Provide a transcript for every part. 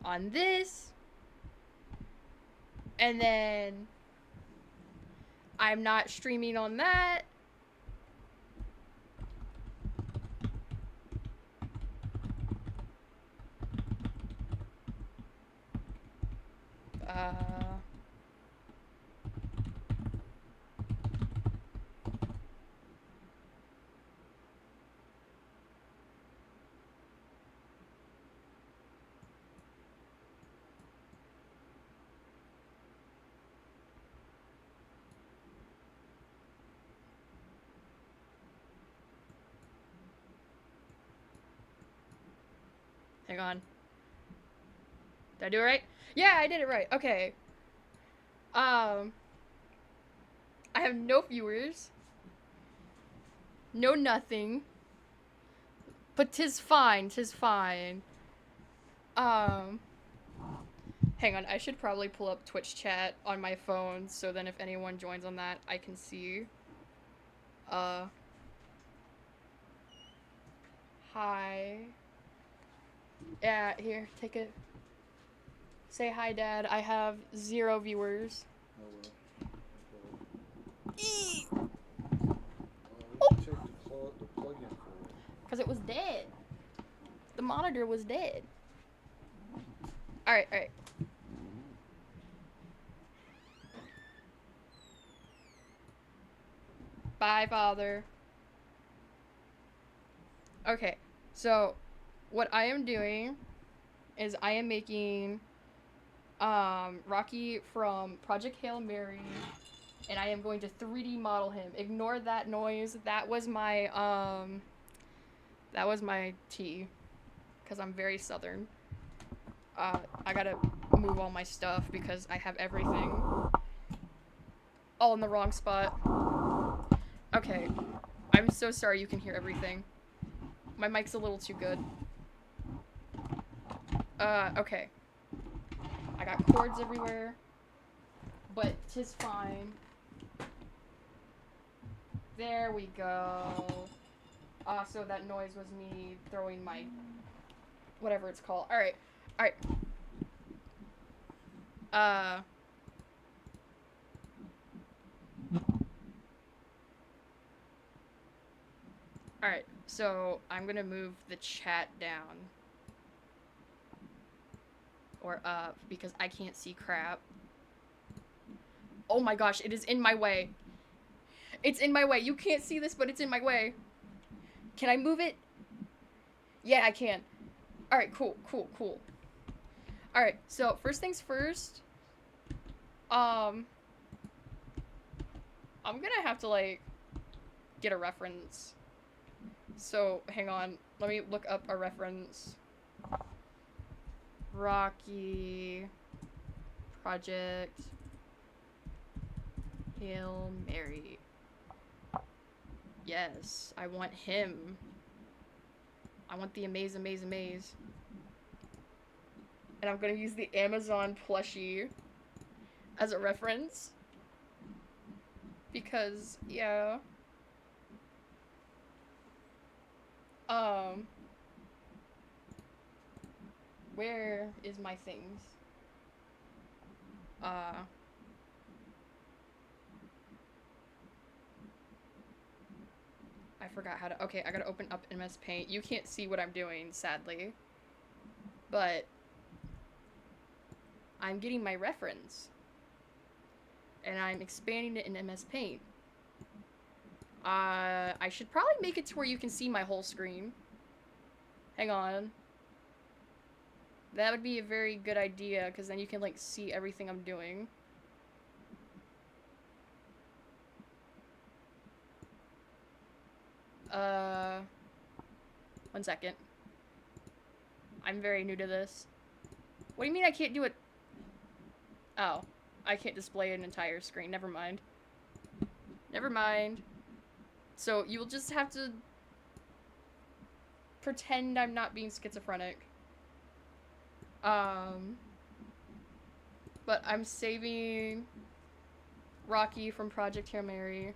on this, and then I'm not streaming on that. Hang on. Did I do it right? Yeah, I did it right. Okay. I have no viewers. No nothing. But 'tis fine, 'tis fine. Um, Hang on, I should probably pull up Twitch chat on my phone, so then if anyone joins on that, I can see. Hi. Yeah, here, take it. Say hi, Dad. I have 0 viewers. Eee! Check the plug-in for it. Because it was dead. The monitor was dead. Alright, alright. Bye, Father. Okay, so what I am doing is I am making Rocky from Project Hail Mary, and I am going to 3D model him. Ignore that noise. That was my tea, because I'm very southern. I gotta move all my stuff because I have everything all in the wrong spot. Okay, I'm so sorry you can hear everything. My mic's a little too good. Okay. I got cords everywhere, but 'tis fine. There we go. So that noise was me throwing my whatever it's called. Alright. Alright. Alright, so I'm gonna move the chat down. Or up, because I can't see crap. Oh my gosh, it is in my way. It's in my way. You can't see this, but it's in my way. Can I move it? Yeah, I can. Alright, cool, cool, cool. Alright, so first things first. I'm gonna have to, like, get a reference. So, hang on. Let me look up a reference. Rocky Project Hail Mary. Yes, I want him. I want the Amaze. And I'm gonna use the Amazon plushie as a reference. Because, yeah. Where is my things? I forgot how to. Okay, I gotta open up MS Paint. You can't see what I'm doing, sadly. But I'm getting my reference. And I'm expanding it in MS Paint. I should probably make it to where you can see my whole screen. Hang on. That would be a very good idea, because then you can, like, see everything I'm doing. One second. I'm very new to this. What do you mean I can't do it? Oh, I can't display an entire screen. Never mind. Never mind. So you will just have to pretend I'm not being schizophrenic. But I'm saving Rocky from Project Hail Mary.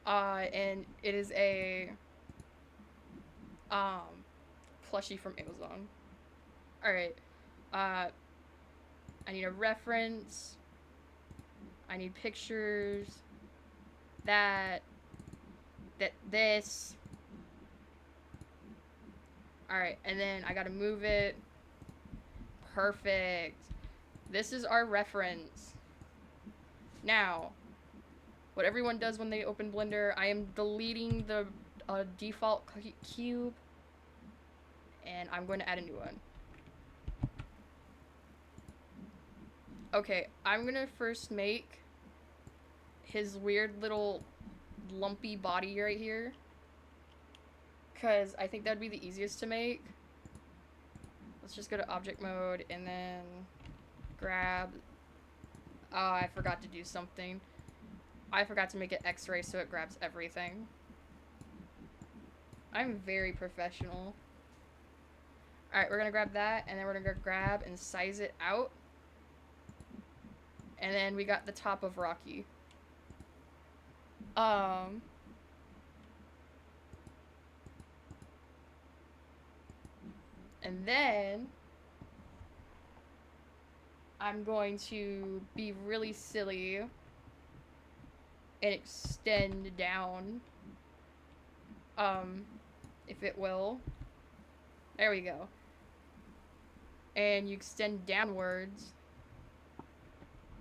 And it is a plushie from Amazon. Alright. I need a reference. I need pictures. This. Alright, and then I gotta move it. Perfect. This is our reference. Now, what everyone does when they open Blender, I am deleting the default cube, and I'm going to add a new one. Okay, I'm gonna first make his weird little lumpy body right here, because I think that'd be the easiest to make. Let's just go to object mode and then grab. Oh, I forgot to do something. I forgot to make it X-ray so it grabs everything. I'm very professional. Alright, we're gonna grab that, and then we're gonna grab and size it out. And then we got the top of Rocky. And then I'm going to be really silly and extend down. If it will. There we go. And you extend downwards.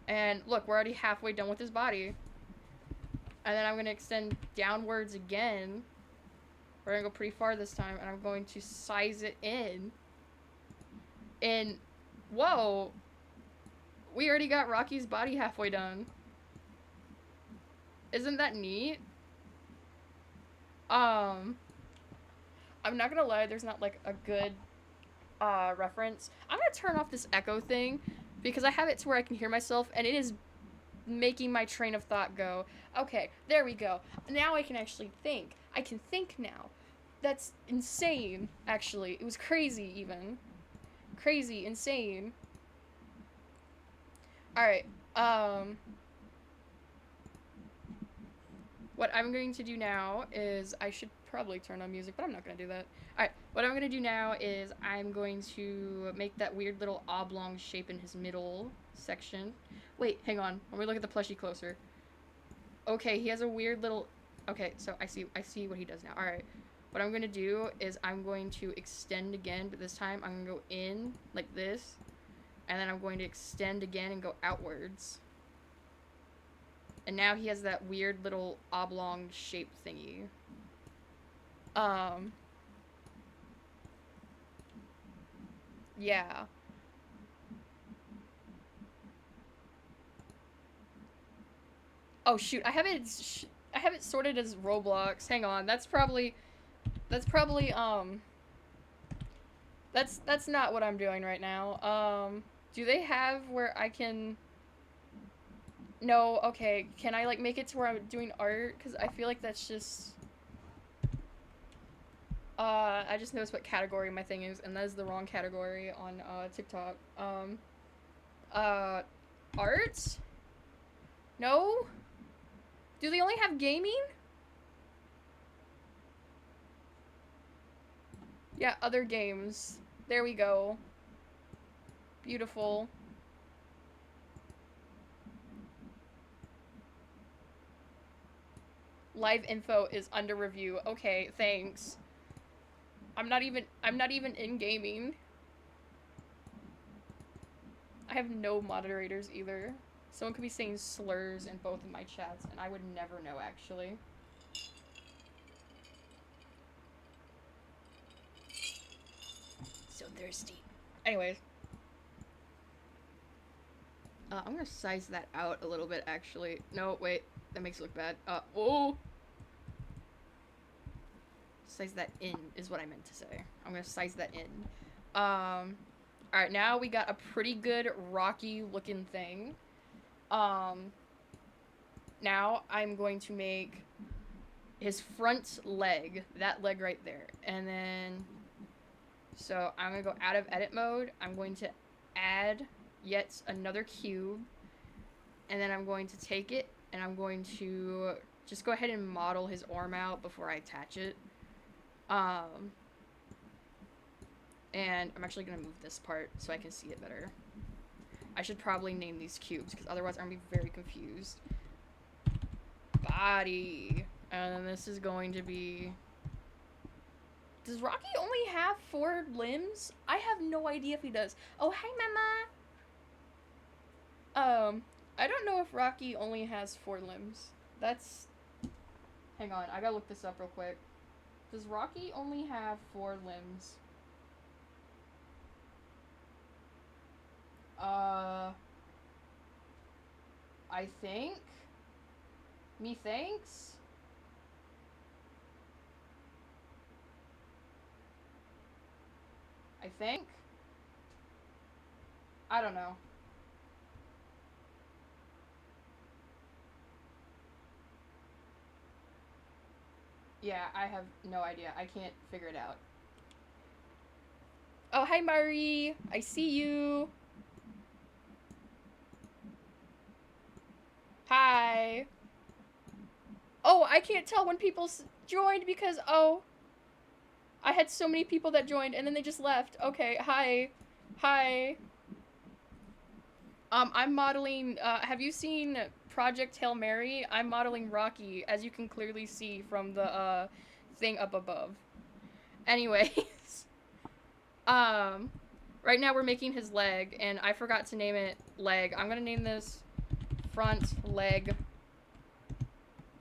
And look, we're already halfway done with his body. And then I'm going to extend downwards again. We're going to go pretty far this time. And I'm going to size it in. And, whoa. We already got Rocky's body halfway done. Isn't that neat? I'm not going to lie, there's not, like, a good reference. I'm going to turn off this echo thing. Because I have it to where I can hear myself. And it is making my train of thought go. Okay, there we go. Now I can actually think. I can think now. That's insane, actually. It was crazy, even. Crazy, insane. Alright, what I'm going to do now is, I should probably turn on music, but I'm not going to do that. Alright, what I'm going to do now is, I'm going to make that weird little oblong shape in his middle section. Wait, hang on. Let me look at the plushie closer. Okay, he has a weird little... Okay, so I see what he does now. Alright. What I'm going to do is I'm going to extend again, but this time I'm going to go in like this. And then I'm going to extend again and go outwards. And now he has that weird little oblong shape thingy. Yeah. Oh shoot, I have it sorted as Roblox. Hang on, that's probably that's not what I'm doing right now. Do they have where I can... No, okay. Can I, like, make it to where I'm doing art? Because I feel like that's just... I just noticed what category my thing is, and that is the wrong category on, TikTok. Art? No? Do they only have gaming? Yeah, other games. There we go. Beautiful. Live info is under review. Okay, thanks. I'm not even in gaming. I have no moderators either. Someone could be saying slurs in both of my chats, and I would never know, actually. So thirsty. Anyways. I'm gonna size that out a little bit, actually. No, wait. That makes it look bad. Oh! Size that in is what I meant to say. I'm gonna size that in. Alright, now we got a pretty good Rocky looking thing. Now I'm going to make his front leg, that leg right there. And then, so I'm gonna go out of edit mode. I'm going to add yet another cube. And then I'm going to take it and I'm going to just go ahead and model his arm out before I attach it. And I'm actually gonna move this part so I can see it better. I should probably name these cubes, because otherwise I'm gonna be very confused. Body. And then this is going to be... Does Rocky only have 4 limbs? I have no idea if he does. Oh, hi, Mama! I don't know if Rocky only has 4 limbs. That's... Hang on, I gotta look this up real quick. Does Rocky only have 4 limbs? I think? Methinks? I think? I don't know. Yeah, I have no idea. I can't figure it out. Oh, hi, Mari. I see you. Hi. Oh, I can't tell when people joined because, oh, I had so many people that joined and then they just left. Okay, hi. Hi. I'm modeling, have you seen Project Hail Mary? I'm modeling Rocky, as you can clearly see from the, thing up above. Anyways. Right now we're making his leg, and I forgot to name it leg. I'm gonna name this front leg,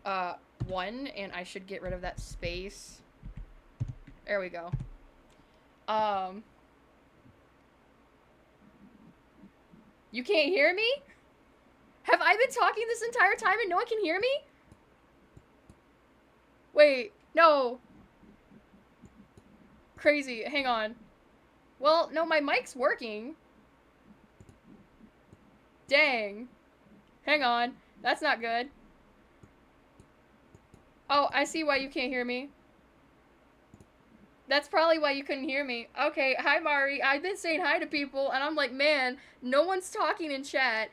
1, and I should get rid of that space. There we go. You can't hear me? Have I been talking this entire time and no one can hear me? Wait, no. Crazy, hang on. Well, no, my mic's working. Dang. Hang on, that's not good. Oh, I see why you can't hear me. That's probably why you couldn't hear me. Okay, hi Mari. I've been saying hi to people and I'm like, man, no one's talking in chat.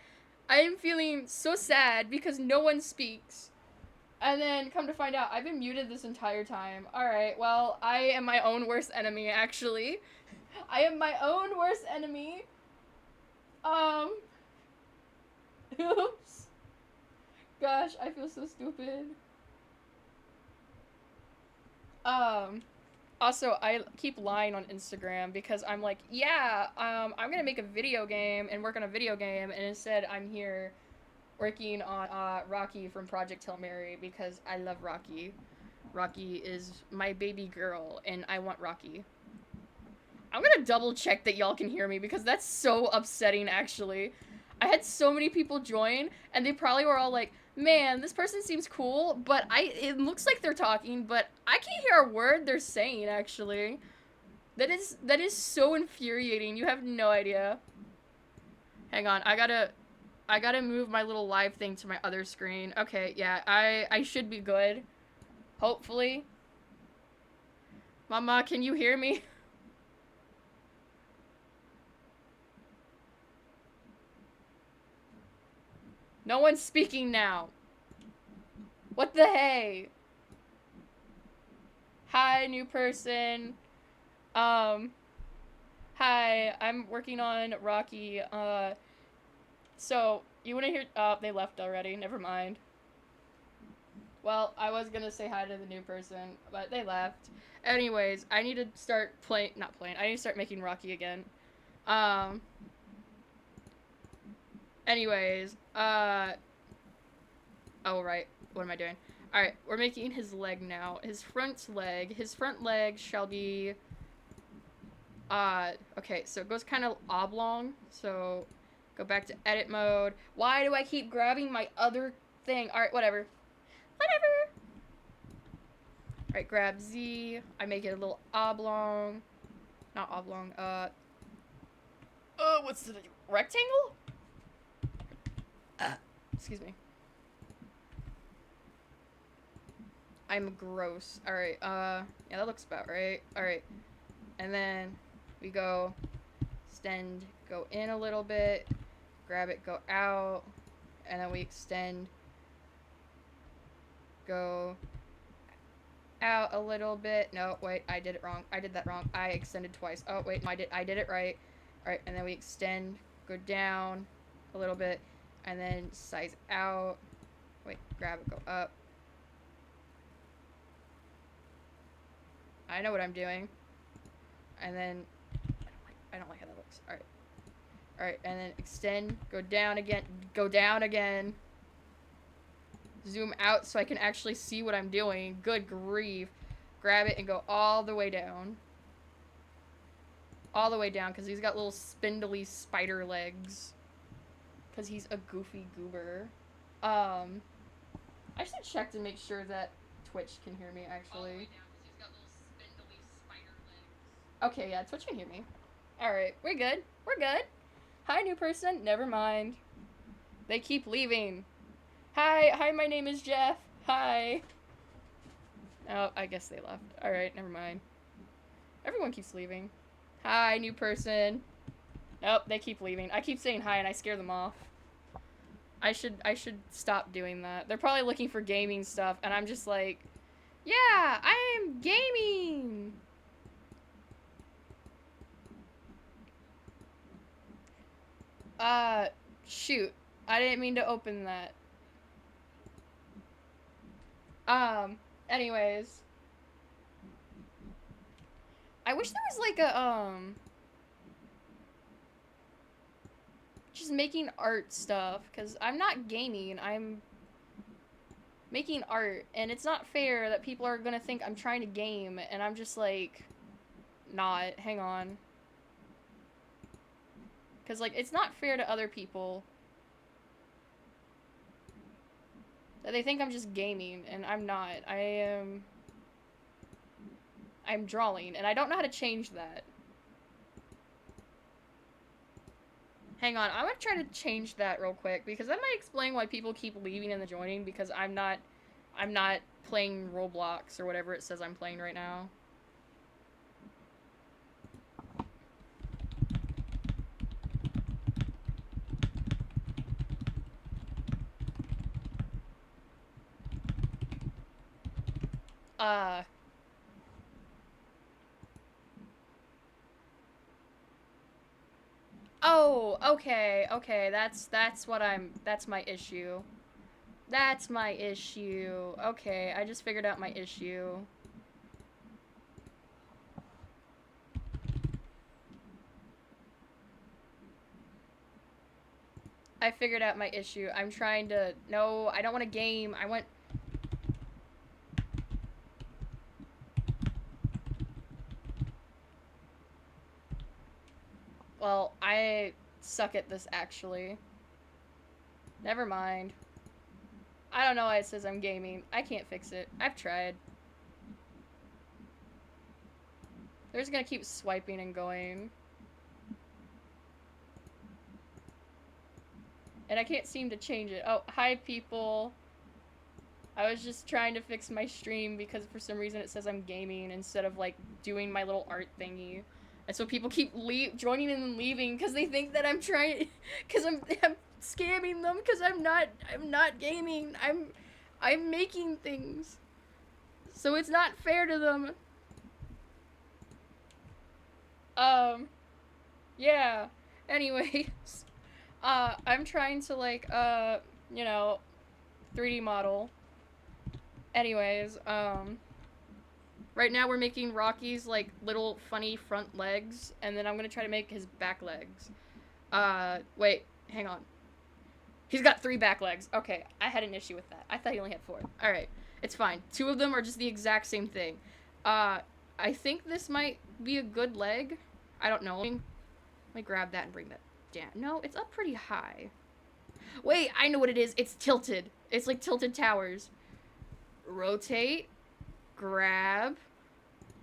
I am feeling so sad because no one speaks. And then come to find out, I've been muted this entire time. Alright, well, I am my own worst enemy, actually. I am my own worst enemy. Oops. Gosh, I feel so stupid. Also, I keep lying on Instagram because I'm like, yeah, I'm gonna make a video game and work on a video game, and instead I'm here working on Rocky from Project Hail Mary because I love Rocky. Rocky is my baby girl, and I want Rocky. I'm gonna double check that y'all can hear me because that's so upsetting, actually. I had so many people join, and they probably were all like, man, this person seems cool, but it looks like they're talking, but I can't hear a word they're saying, actually. That is so infuriating. You have no idea. Hang on, I gotta move my little live thing to my other screen. Okay, yeah, I should be good. Hopefully. Mama, can you hear me? No one's speaking now. What the hey? Hi, new person. Hi, I'm working on Rocky. So, you wanna hear- they left already, never mind. Well, I was gonna say hi to the new person, but they left. Anyways, I need to start I need to start making Rocky again. Anyways, oh, right. What am I doing? Alright, we're making his leg now. His front leg shall be, okay, so it goes kind of oblong, so go back to edit mode. Why do I keep grabbing my other thing? Alright, whatever. Whatever! Alright, grab Z. I make it a little oblong. Not oblong, what's the rectangle? Excuse me. I'm gross. Alright, yeah, that looks about right. Alright. And then we go extend, go in a little bit, grab it, go out, and then we extend, go out a little bit. No, wait, I did it wrong. I did that wrong. I extended twice. Oh, wait, no, I did it right. All right, and then we extend, go down a little bit, and then size out. Wait, grab it, go up. I know what I'm doing. And then, I don't like how that looks. All right. All right, and then extend, go down again, go down again. Zoom out so I can actually see what I'm doing. Good grief. Grab it and go all the way down. All the way down, because he's got little spindly spider legs. Because he's a goofy goober. I should check to make sure that Twitch can hear me, actually. Okay, yeah, Twitch can hear me. Alright, we're good. We're good. Hi, new person. Never mind. They keep leaving. Hi, my name is Jeff. Hi. Oh, I guess they left. Alright, never mind. Everyone keeps leaving. Hi, new person. Nope, they keep leaving. I keep saying hi and I scare them off. I should stop doing that. They're probably looking for gaming stuff and I'm just like, yeah, I am gaming. Shoot. I didn't mean to open that. Anyways. I wish there was like a, just making art stuff, because I'm not gaming, I'm making art, and it's not fair that people are gonna think I'm trying to game, and I'm just like, not, hang on. Because, like, it's not fair to other people that they think I'm just gaming, and I'm not. I'm drawing, and I don't know how to change that. Hang on, I'm gonna try to change that real quick, because that might explain why people keep leaving in the joining, because I'm not playing Roblox, or whatever it says I'm playing right now. Oh, okay, that's my issue. That's my issue. Okay, I just figured out my issue. I figured out my issue. I'm trying to... No, I don't want to game. I want... Well, I suck at this, actually. Never mind. I don't know why it says I'm gaming. I can't fix it. I've tried. They're just gonna keep swiping and going. And I can't seem to change it. Oh, hi, people. I was just trying to fix my stream because for some reason it says I'm gaming instead of, like, doing my little art thingy. And so people keep joining in and leaving because they think that I'm trying... Because I'm scamming them because I'm not gaming. I'm making things. So it's not fair to them. Yeah. Anyways. I'm trying to, like, you know, 3D model. Anyways, right now we're making Rocky's, like, little funny front legs, and then I'm gonna try to make his back legs. Wait, hang on. He's got 3 back legs. Okay, I had an issue with that. I thought he only had 4. Alright, it's fine. 2 of them are just the exact same thing. I think this might be a good leg. I don't know. Let me grab that and bring that down. No, it's up pretty high. Wait, I know what it is. It's tilted. It's like tilted towers. Rotate. Grab.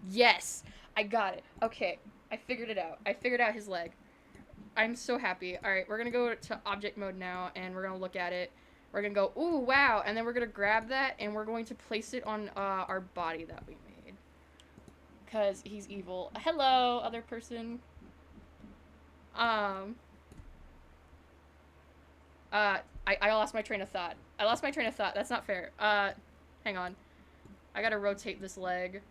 Yes, I got it. Okay, I figured it out. I figured out his leg. I'm so happy. Alright, we're gonna go to object mode now, and we're gonna look at it. We're gonna go, ooh, wow, and then we're gonna grab that, and we're going to place it on our body that we made. Because he's evil. Hello, other person. I lost my train of thought. That's not fair. Hang on. I gotta rotate this leg.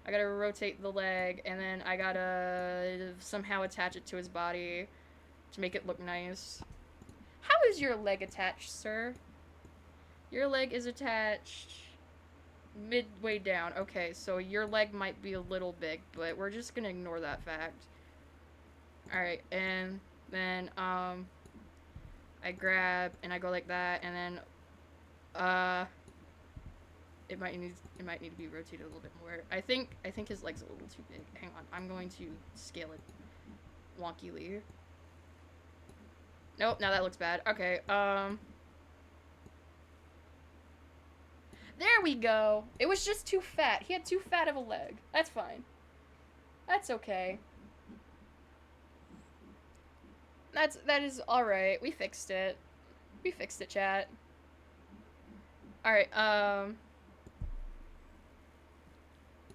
I gotta rotate the leg, and then I gotta somehow attach it to his body to make it look nice. How is your leg attached, sir? Your leg is attached midway down. Okay, so your leg might be a little big, but we're just gonna ignore that fact. Alright, and then, I grab, and I go like that, and then, it might need to be rotated a little bit more. I think his leg's a little too big. Hang on, I'm going to scale it wonkily. Nope, now that looks bad. Okay, there we go. It was just too fat. He had too fat of a leg. That's fine. That's okay. That is alright. We fixed it. We fixed it, chat. Alright, I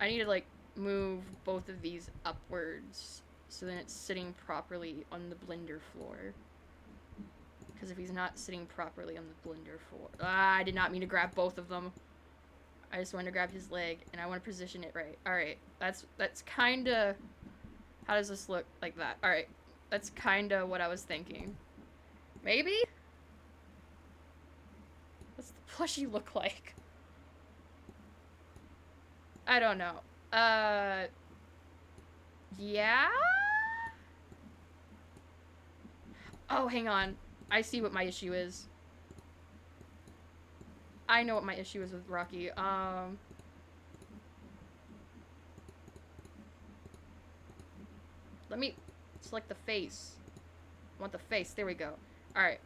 need to, like, move both of these upwards so then it's sitting properly on the blender floor. Because if he's not sitting properly on the blender floor... I did not mean to grab both of them. I just wanted to grab his leg, and I want to position it right. Alright, that's kinda... How does this look? Like that. Alright, that's kinda what I was thinking. Maybe? What's the plushie look like? I don't know. Yeah? Oh, hang on. I see what my issue is. I know what my issue is with Rocky. Let me select the face. I want the face. There we go. Alright.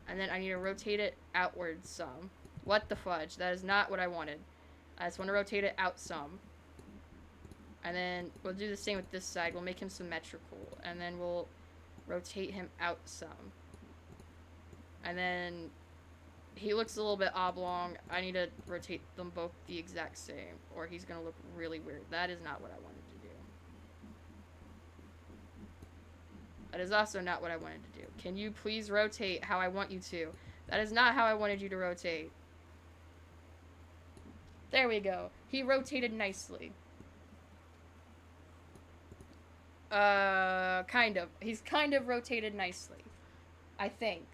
And then I need to rotate it outwards some. What the fudge? That is not what I wanted. I just want to rotate it out some. And then we'll do the same with this side. We'll make him symmetrical. And then we'll rotate him out some. And then he looks a little bit oblong. I need to rotate them both the exact same, or he's going to look really weird. That is not what I wanted to do. That is also not what I wanted to do. Can you please rotate how I want you to? That is not how I wanted you to rotate. There we go. He rotated nicely. Kind of. He's kind of rotated nicely. I think.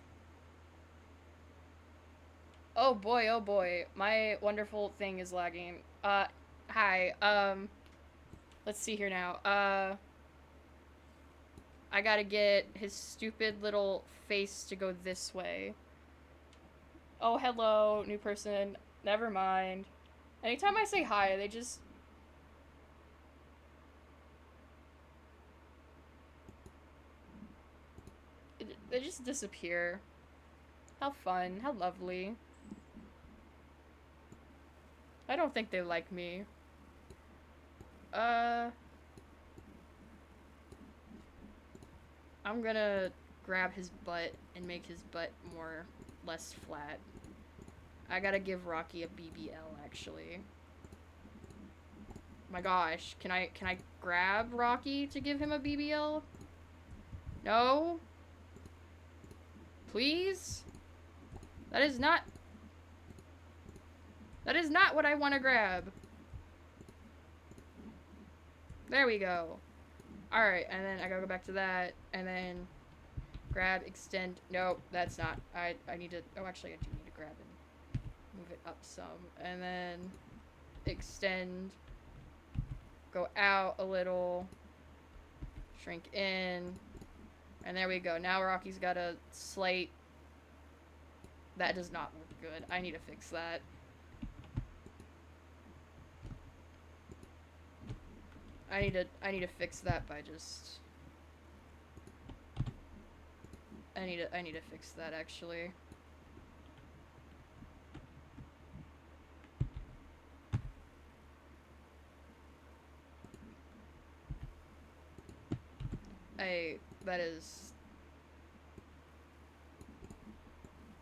Oh boy. My wonderful thing is lagging. Hi. Let's see here now. I gotta get his stupid little face to go this way. Oh, hello, new person. Never mind. Anytime I say hi, they just... They just disappear. How fun. How lovely. I don't think they like me. I'm gonna grab his butt and make his butt less flat. I gotta give Rocky a BBL, actually. My gosh, can I grab Rocky to give him a BBL? No? Please? That is not what I want to grab. There we go. Alright, and then I gotta go back to that, and then grab, extend. No, that's not. I need to, oh, actually, I do need to grab and move it up some. And then extend, go out a little, shrink in, and there we go. Now Rocky's got a slight, that does not look good. I need to fix that. I need to fix that by just... I need to fix that, actually. That is...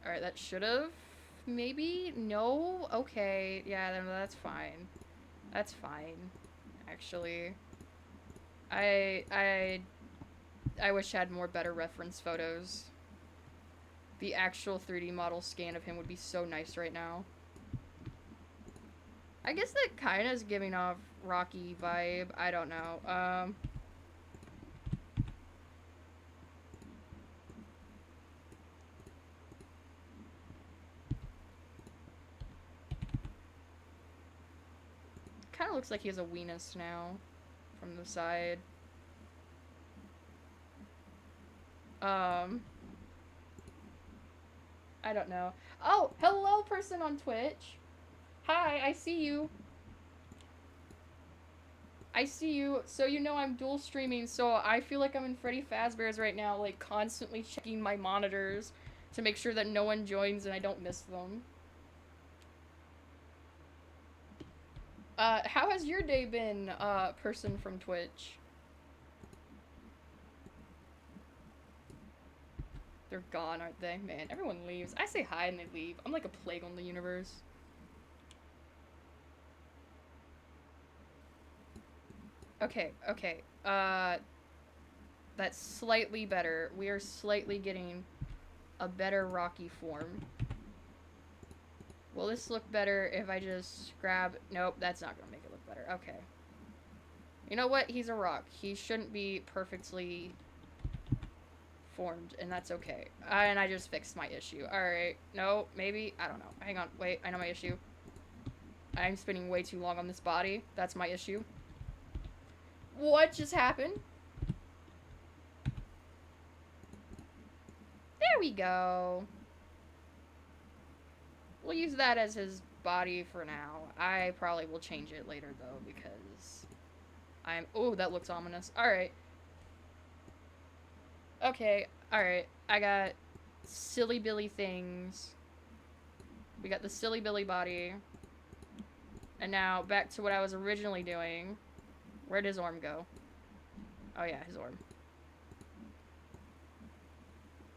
Alright, that should've... Maybe? No? Okay, yeah, that's fine. That's fine. Actually, I wish I had more better reference photos. The actual 3D model scan of him would be so nice right now. I guess that kind of is giving off Rocky vibe. I don't know. Kind of looks like he has a weenus now from the side. I don't know. Oh, hello, person on Twitch. Hi, I see you. I see you. So you know I'm dual streaming, so I feel like I'm in Freddy Fazbear's right now, like constantly checking my monitors to make sure that no one joins and I don't miss them. How has your day been, person from Twitch? They're gone, aren't they? Man, everyone leaves. I say hi and they leave. I'm like a plague on the universe. Okay, okay. That's slightly better. We are slightly getting a better Rocky form. Will this look better if I just grab... Nope, that's not gonna make it look better. Okay. You know what? He's a rock. He shouldn't be perfectly formed, and that's okay. And I just fixed my issue. Alright. No, maybe. I don't know. Hang on. Wait, I know my issue. I'm spending way too long on this body. That's my issue. What just happened? There we go. We'll use that as his body for now. I probably will change it later, though, because I'm... Oh, that looks ominous. Alright. Okay, alright. I got silly Billy things. We got the silly Billy body. And now, back to what I was originally doing. Where'd his arm go? Oh yeah, his arm.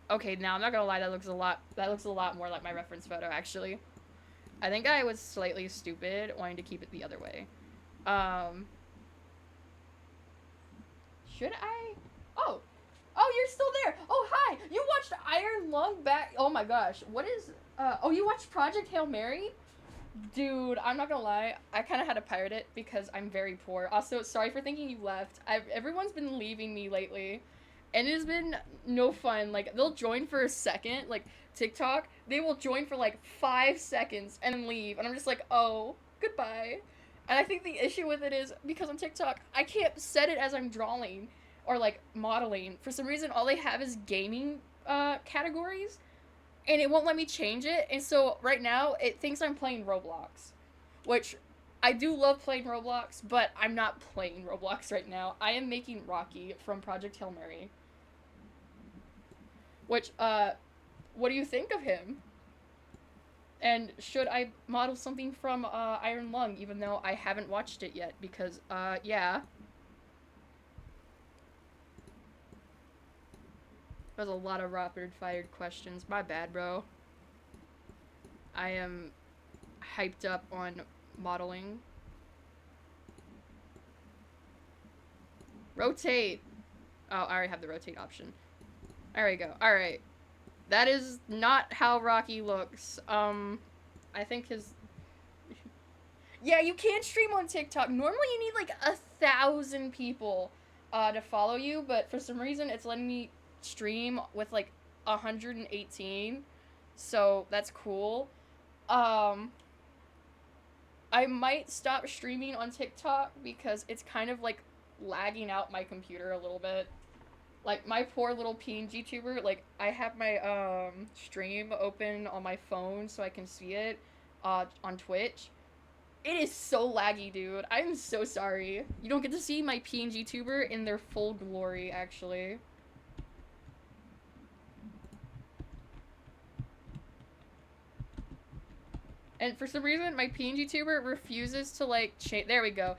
Okay, now I'm not gonna lie, that looks a lot more like my reference photo, actually. I think I was slightly stupid wanting to keep it the other way. Should I? Oh, you're still there. Oh, hi. You watched Iron Lung back. Oh my gosh. What is, oh, you watched Project Hail Mary? Dude, I'm not gonna lie. I kind of had to pirate it because I'm very poor. Also, sorry for thinking you left. Everyone's been leaving me lately. And it has been no fun. Like, they'll join for a second. Like, TikTok, they will join for like 5 seconds and then leave. And I'm just like, oh, goodbye. And I think the issue with it is because on TikTok, I can't set it as I'm drawing or like modeling. For some reason, all they have is gaming categories, and it won't let me change it. And so right now, it thinks I'm playing Roblox, which I do love playing Roblox, but I'm not playing Roblox right now. I am making Rocky from Project Hail Mary. Which, what do you think of him? And should I model something from Iron Lung, even though I haven't watched it yet? Because, yeah. That was a lot of rapid-fired questions. My bad, bro. I am hyped up on modeling. Rotate. Oh, I already have the rotate option. There we go. Alright. That is not how Rocky looks. I think his... Yeah, you can't stream on TikTok. Normally you need like 1,000 people to follow you, but for some reason it's letting me stream with like 118. So that's cool. I might stop streaming on TikTok because it's kind of like lagging out my computer a little bit. Like my poor little PNG tuber, like I have my stream open on my phone so I can see it on Twitch. It is so laggy, dude. I'm so sorry. You don't get to see my PNG tuber in their full glory, actually. And for some reason, my PNG tuber refuses to, like, change. There we go.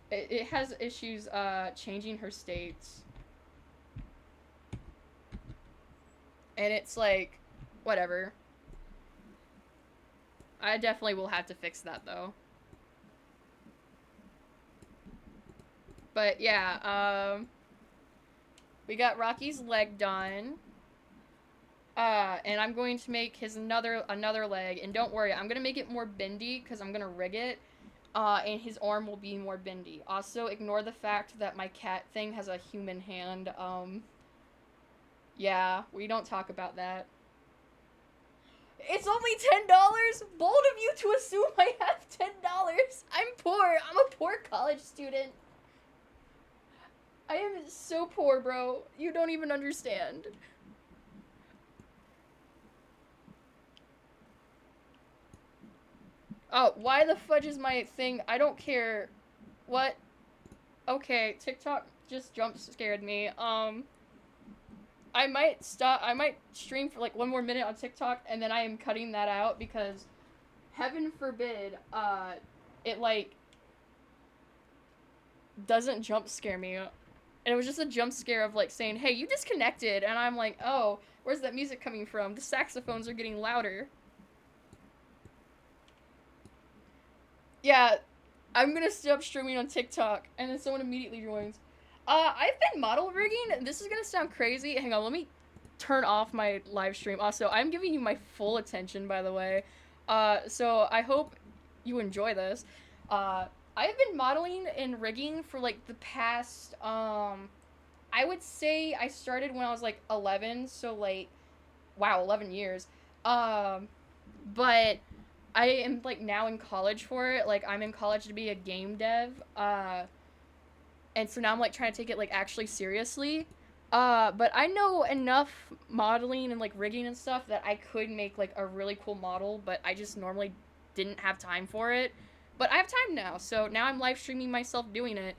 It has issues, changing her states. And it's like, whatever. I definitely will have to fix that, though. But, yeah, we got Rocky's leg done. And I'm going to make his another leg. And don't worry, I'm gonna make it more bendy because I'm gonna rig it. And his arm will be more bendy. Also, ignore the fact that my cat thing has a human hand. Yeah, we don't talk about that. It's only $10. Bold of you to assume I have $10. I'm poor. I'm a poor college student. I am so poor, bro. You don't even understand. Oh, why the fudge is my thing? I don't care. What? Okay, TikTok just jump scared me. I might stop. I might stream for like 1 more minute on TikTok, and then I am cutting that out because, heaven forbid, it like doesn't jump scare me. And it was just a jump scare of like saying, "Hey, you disconnected," and I'm like, "Oh, where's that music coming from? The saxophones are getting louder." Yeah, I'm gonna stop streaming on TikTok, and then someone immediately joins. I've been model rigging. This is gonna sound crazy. Hang on, let me turn off my live stream. Also, I'm giving you my full attention, by the way. So I hope you enjoy this. I've been modeling and rigging for like the past, I would say I started when I was like 11, so like, wow, 11 years. Um, but I am like now in college for it. Like I'm in college to be a game dev. And so now I'm like trying to take it like actually seriously. But I know enough modeling and like rigging and stuff that I could make like a really cool model, but I just normally didn't have time for it. But I have time now, so now I'm live streaming myself doing it,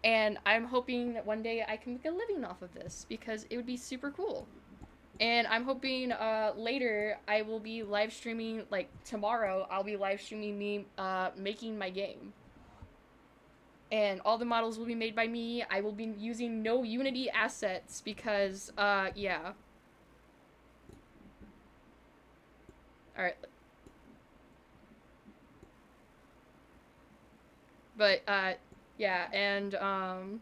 and I'm hoping that one day I can make a living off of this because it would be super cool. And I'm hoping later I will be live streaming, like tomorrow I'll be live streaming me making my game, and all the models will be made by me. I will be using no Unity assets because, yeah. Alright. But, yeah, and,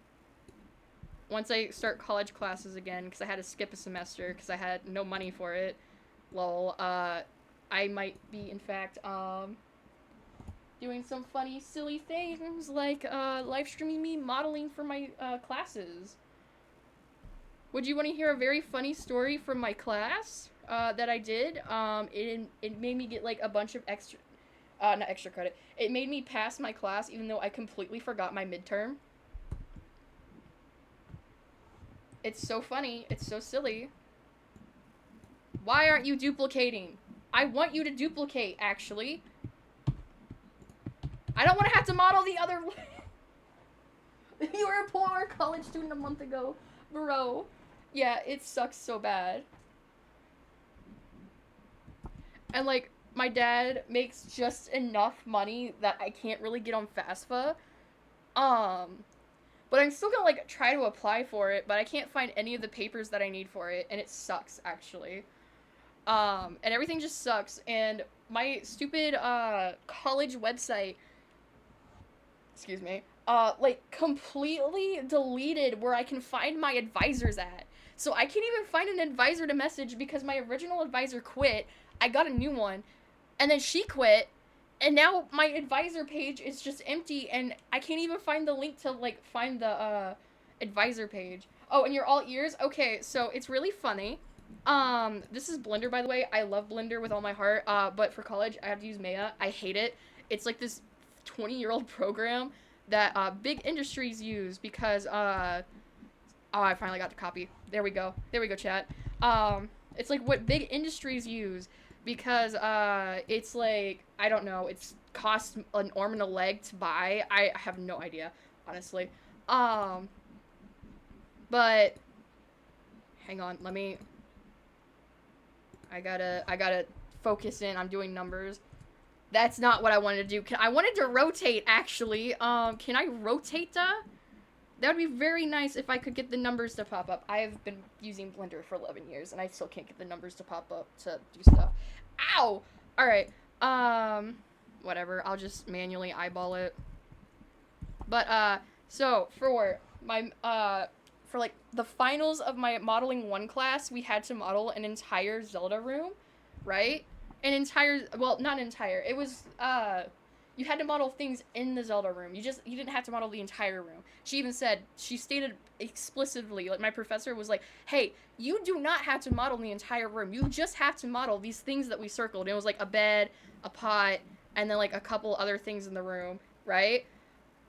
once I start college classes again, because I had to skip a semester because I had no money for it, lol, I might be, in fact, doing some funny, silly things like, live streaming me modeling for my, classes. Would you want to hear a very funny story from my class that I did? It made me get like a bunch of extra, not extra credit. It made me pass my class even though I completely forgot my midterm. It's so funny. It's so silly. Why aren't you duplicating? I want you to duplicate, actually. I don't want to have to model the other way. You were a poor college student a month ago. Bro. Yeah, it sucks so bad. And like my dad makes just enough money that I can't really get on FAFSA. Um, but I'm still gonna like try to apply for it, but I can't find any of the papers that I need for it, and it sucks actually. And everything just sucks. And my stupid college website, excuse me, like completely deleted where I can find my advisors at. So I can't even find an advisor to message because my original advisor quit. I got a new one, and then she quit, and now my advisor page is just empty, and I can't even find the link to like find the advisor page. Oh, and you're all ears. Okay, so it's really funny. This is Blender, by the way. I love Blender with all my heart. But for college I have to use Maya. I hate it. It's like this 20-year-old program that big industries use because oh, I finally got the copy. There we go. There we go, chat. It's like what big industries use because it's like I don't know. It's cost an arm and a leg to buy. I have no idea, honestly. Um, but hang on. Let me. I gotta focus in. I'm doing numbers. That's not what I wanted to do. I wanted to rotate actually. Can I rotate that? That would be very nice if I could get the numbers to pop up. I have been using Blender for 11 years, and I still can't get the numbers to pop up to do stuff. Ow! Alright, whatever. I'll just manually eyeball it. But, so, for my, for like the finals of my modeling 1 class, we had to model an entire Zelda room, right? An entire, well, not entire. It was you had to model things in the Zelda room. You didn't have to model the entire room. She even said, she stated explicitly, like my professor was like, "Hey, you do not have to model the entire room. You just have to model these things that we circled." And it was like a bed, a pot, and then like a couple other things in the room, right?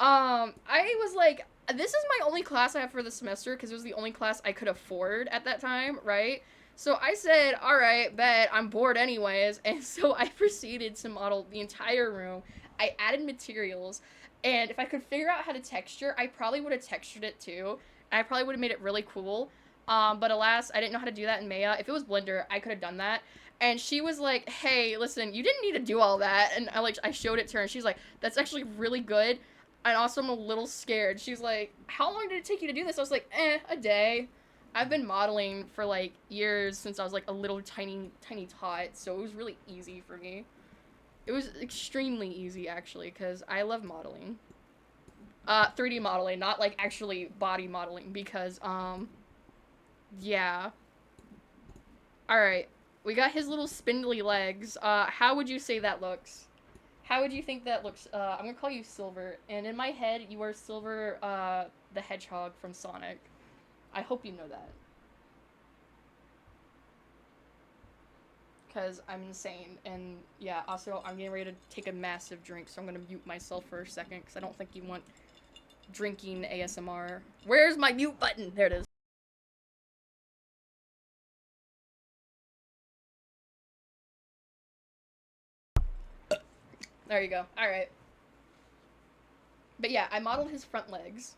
I was like, this is my only class I have for the semester because it was the only class I could afford at that time, right? So I said, all right, bet, I'm bored anyways. And so I proceeded to model the entire room. I added materials, and if I could figure out how to texture, I probably would have textured it too. And I probably would have made it really cool. But alas, I didn't know how to do that in Maya. If it was Blender, I could have done that. And she was like, "Hey, listen, you didn't need to do all that." And I showed it to her, and she's like, "That's actually really good." And also, I'm a little scared. She's like, "How long did it take you to do this?" I was like, a day. I've been modeling for like years since I was like a little tiny tot, so it was really easy for me. It was extremely easy actually, because I love modeling. 3D modeling, not like actually body modeling, because yeah. All right, we got his little spindly legs. How would you say that looks? How would you think that looks? I'm gonna call you Silver, and in my head, you are Silver, the Hedgehog from Sonic. I hope you know that. Because I'm insane, and yeah, also, I'm getting ready to take a massive drink, so I'm gonna mute myself for a second, because I don't think you want drinking ASMR. Where's my mute button? There it is. There you go. Alright. But yeah, I modeled his front legs.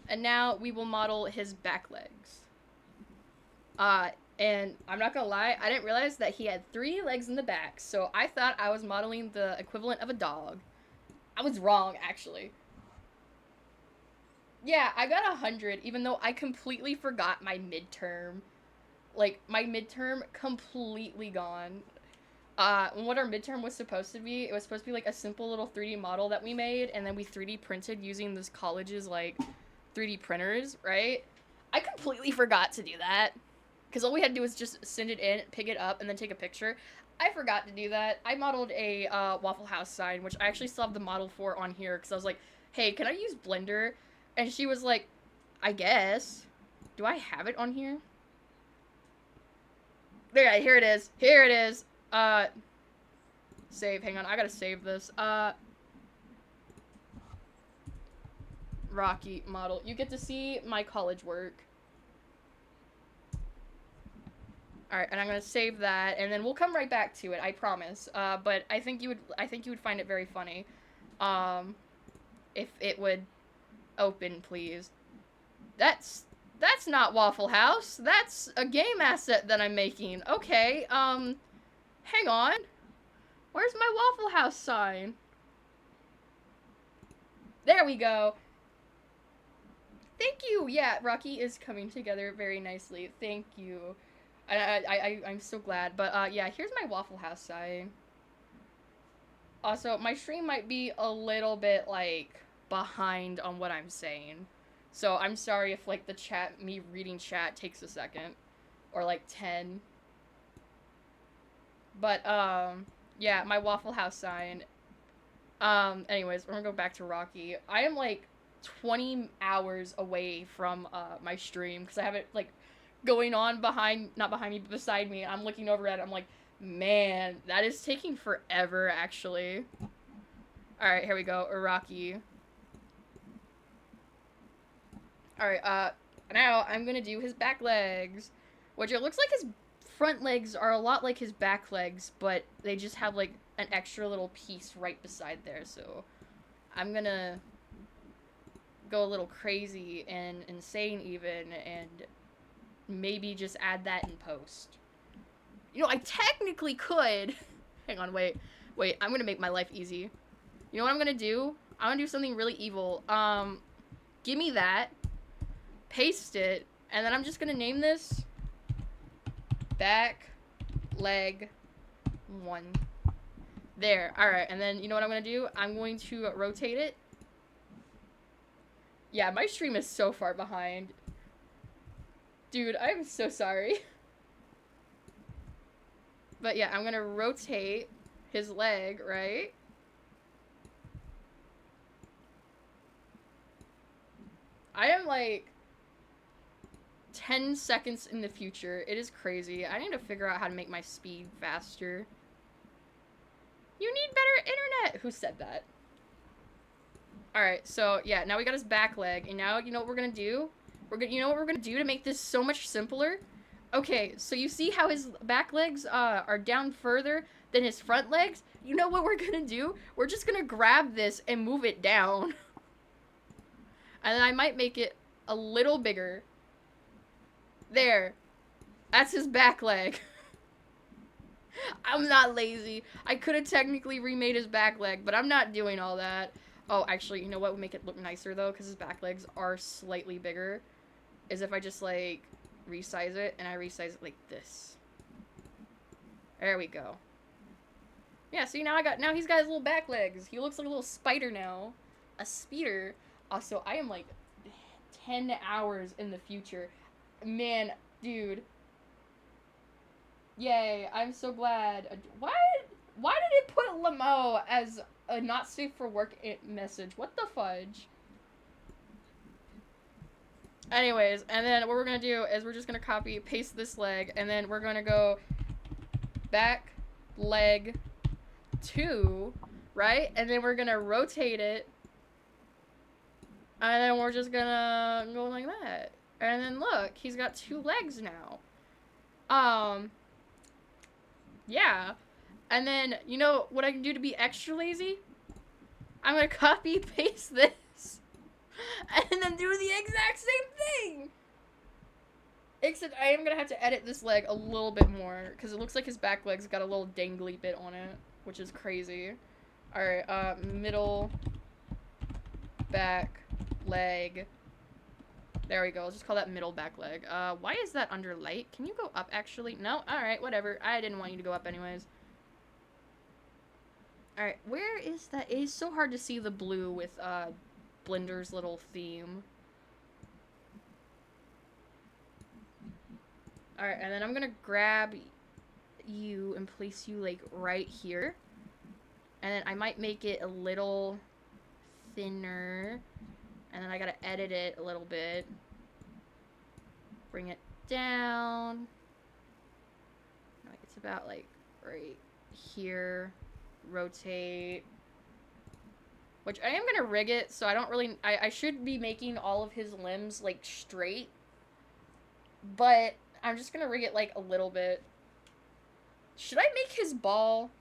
And now we will model his back legs. And I'm not gonna lie, I didn't realize that he had 3 legs in the back, so I thought I was modeling the equivalent of a dog. I was wrong, actually. Yeah, I got 100, even though I completely forgot my midterm. Like, my midterm completely gone. What our midterm was supposed to be, it was supposed to be like a simple little 3D model that we made, and then we 3D printed using this college's like 3D printers, right? I completely forgot to do that. Because all we had to do was just send it in, pick it up, and then take a picture. I forgot to do that. I modeled a Waffle House sign, which I actually still have the model for on here, because I was like, "Hey, can I use Blender?" And she was like, "I guess." Do I have it on here? There, here it is. Here it is. Save. Hang on, I gotta save this. Rocky model. You get to see my college work. Alright, and I'm gonna save that, and then we'll come right back to it, I promise. But I think you would find it very funny. If it would open, please. That's not Waffle House. That's a game asset that I'm making. Okay, hang on. Where's my Waffle House sign? There we go. Thank you. Yeah, Rocky is coming together very nicely. Thank you. I'm so glad. But yeah, here's my Waffle House sign. Also, my stream might be a little bit like behind on what I'm saying. So I'm sorry if like the chat, me reading chat takes a second. Or like 10. But yeah, my Waffle House sign. Anyways, we're gonna go back to Rocky. I am like 20 hours away from my stream because I have it like going on behind, not behind me, but beside me. I'm looking over at it. I'm like, man, that is taking forever, actually. Alright, here we go. Rocky. Alright, now I'm gonna do his back legs. Which it looks like his front legs are a lot like his back legs, but they just have like an extra little piece right beside there, so I'm gonna go a little crazy and insane even, and maybe just add that in post. You know, I technically could. Hang on, wait. I'm gonna make my life easy. You know what I'm gonna do? I'm gonna do something really evil. Give me that. Paste it. And then I'm just gonna name this back leg 1. There. Alright, and then you know what I'm gonna do? I'm going to rotate it. Yeah, my stream is so far behind. Dude, I'm so sorry. But yeah, I'm gonna rotate his leg, right? I am like 10 seconds in the future. It is crazy. I need to figure out how to make my speed faster. You need better internet. Who said that? Alright, so yeah, now we got his back leg, and now you know what we're gonna do? You know what we're gonna do to make this so much simpler? Okay, so you see how his back legs are down further than his front legs? You know what we're gonna do? We're just gonna grab this and move it down. And then I might make it a little bigger. There. That's his back leg. I'm not lazy. I could have technically remade his back leg, but I'm not doing all that. Oh, actually, you know what would make it look nicer, though? Because his back legs are slightly bigger. Is if I just, like, resize it, and I resize it like this. There we go. Yeah, see, now he's got his little back legs. He looks like a little spider now. A speeder. Also, I am, like, 10 hours in the future. Man, dude. Yay, I'm so glad. Why did it put Lamo as a not safe for work message? What the fudge? Anyways, and then what we're gonna do is we're just gonna copy, paste this leg, and then we're gonna go back leg 2, right? And then we're gonna rotate it, and then we're just gonna go like that. And then look, he's got 2 legs now. Yeah. And then, you know what I can do to be extra lazy? I'm gonna copy paste this and then do the exact same thing. Except I am gonna have to edit this leg a little bit more because it looks like his back leg's got a little dangly bit on it, which is crazy. Alright, middle back leg. There we go. Let's just call that middle back leg. Why is that under light? Can you go up actually? No? Alright, whatever. I didn't want you to go up anyways. Alright, where is that? It is so hard to see the blue with, Blender's little theme. Alright, and then I'm gonna grab you and place you, like, right here. And then I might make it a little thinner. And then I gotta edit it a little bit. Bring it down. It's about, like, right here. Rotate. Which I am gonna rig it, so I don't really... I should be making all of his limbs, like, straight. But I'm just gonna rig it, like, a little bit. Should I make his ball?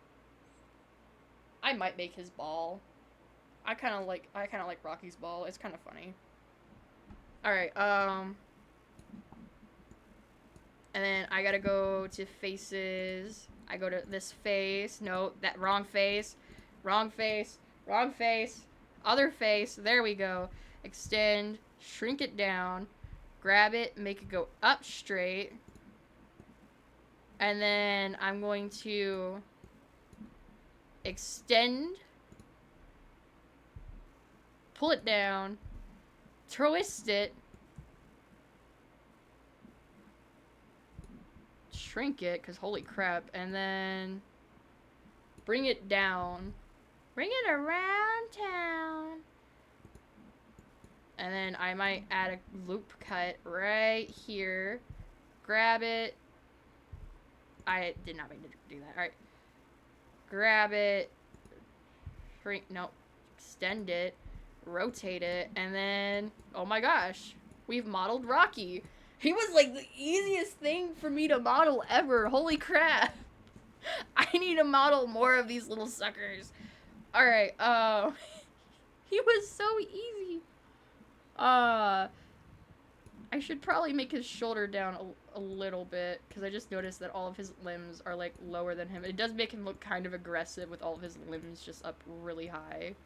I might make his ball. I kinda like Rocky's ball. It's kinda funny. Alright, and then I gotta go to faces. I go to this face. No, that wrong face. Wrong face. Wrong face. Other face. There we go. Extend. Shrink it down. Grab it. Make it go up straight. And then I'm going to extend. Pull it down. Twist it. Shrink it, because holy crap. And then bring it down. Bring it around town. And then I might add a loop cut right here. Grab it. I did not mean to do that. Alright. Grab it. Shrink. Nope. Extend it. Rotate it. And then, oh my gosh. We've modeled Rocky. He was like the easiest thing for me to model ever. Holy crap. I need to model more of these little suckers. Alright, he was so easy. I should probably make his shoulder down a little bit, because I just noticed that all of his limbs are, like, lower than him. It does make him look kind of aggressive with all of his limbs just up really high.